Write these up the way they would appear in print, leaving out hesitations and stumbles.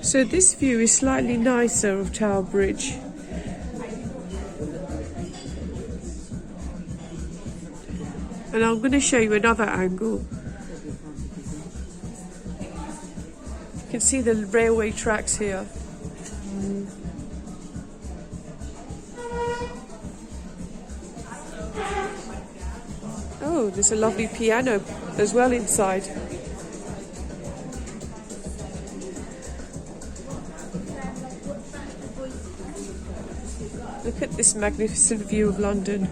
So this view is slightly nicer of Tower Bridge. And I'm going to show you another angle. You can see the railway tracks here. Oh, there's a lovely piano as well inside. Look at this magnificent view of London.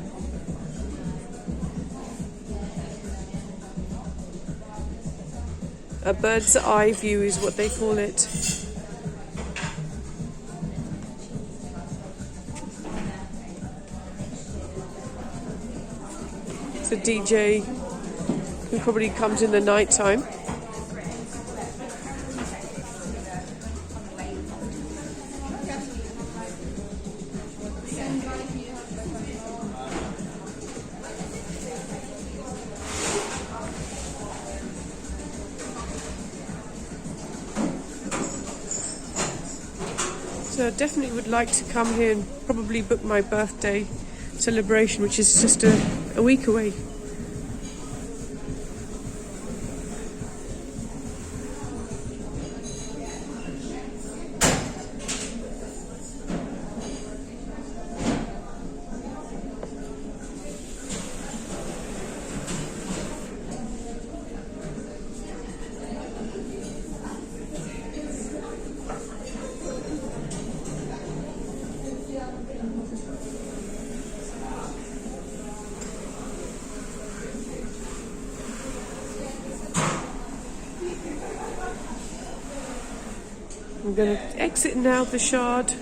A bird's eye view is what they call it. It's a DJ who probably comes in the night time. So I definitely would like to come here and probably book my birthday celebration, which is just a week away. I'm going to exit now the Shard.